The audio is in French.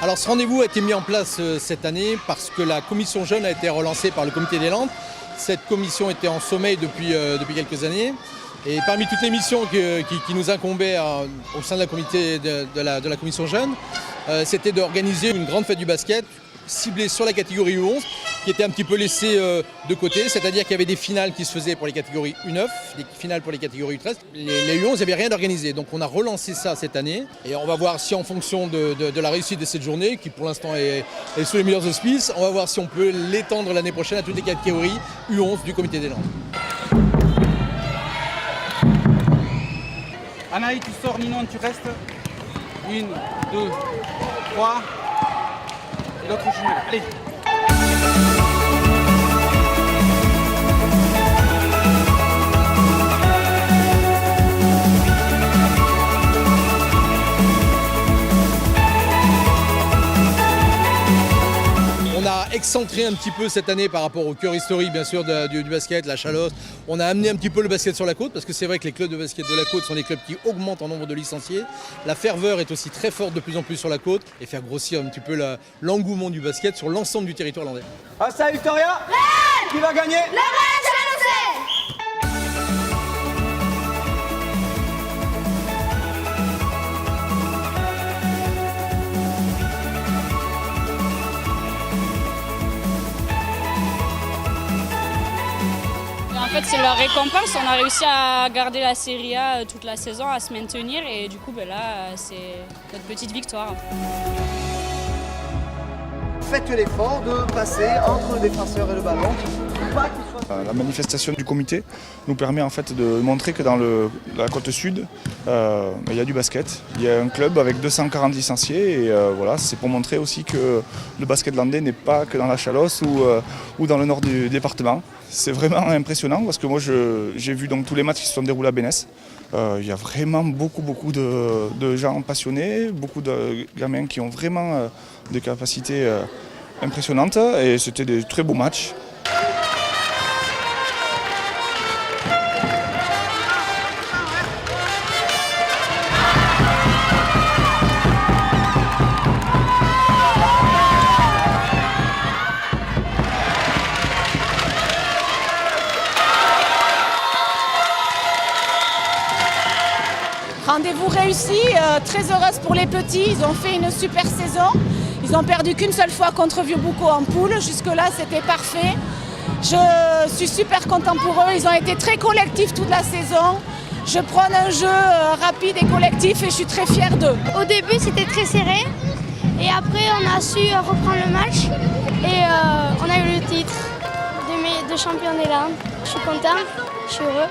Alors ce rendez-vous a été mis en place cette année parce que la commission jeune a été relancée par le comité des Landes. Cette commission était en sommeil depuis quelques années. Et parmi toutes les missions qui nous incombaient au sein de la commission jeune, c'était d'organiser une grande fête du basket ciblée sur la catégorie U11 qui était un petit peu laissée de côté, c'est-à-dire qu'il y avait des finales qui se faisaient pour les catégories U9, des finales pour les catégories U13. Les U11 n'avaient rien d'organisé, donc on a relancé ça cette année et on va voir si en fonction de la réussite de cette journée, qui pour l'instant est sous les meilleurs auspices, on va voir si on peut l'étendre l'année prochaine à toutes les catégories U11 du comité des Landes. Anaï, tu sors, Ninon, tu restes. 1, 2, 3. Et l'autre jumelle. Allez. On a excentré un petit peu cette année par rapport au cœur historique bien sûr du basket, la Chalosse. On a amené un petit peu le basket sur la côte parce que c'est vrai que les clubs de basket de la côte sont des clubs qui augmentent en nombre de licenciés. La ferveur est aussi très forte de plus en plus sur la côte et faire grossir un petit peu l'engouement du basket sur l'ensemble du territoire landais. Ah ça Victoria, qui va gagner? En fait, c'est leur récompense. On a réussi à garder la Serie A toute la saison, à se maintenir. Et du coup, là, c'est notre petite victoire. Faites l'effort de passer entre le défenseur et le ballon. La manifestation du comité nous permet en fait de montrer que dans la côte sud, il y a du basket. Il y a un club avec 240 licenciés et voilà, c'est pour montrer aussi que le basket landais n'est pas que dans la Chalosse ou dans le nord du département. C'est vraiment impressionnant parce que moi j'ai vu donc tous les matchs qui se sont déroulés à Bénès. Il y a vraiment beaucoup de gens passionnés, beaucoup de gamins qui ont vraiment des capacités impressionnantes et c'était des très beaux matchs. Rendez-vous réussi, très heureuse pour les petits, ils ont fait une super saison. Ils ont perdu qu'une seule fois contre Vieux-Boucau en poule, jusque-là c'était parfait. Je suis super content pour eux, ils ont été très collectifs toute la saison. Je prône un jeu rapide et collectif et je suis très fière d'eux. Au début c'était très serré et après on a su reprendre le match et on a eu le titre de champion des Landes. Je suis content, je suis heureux.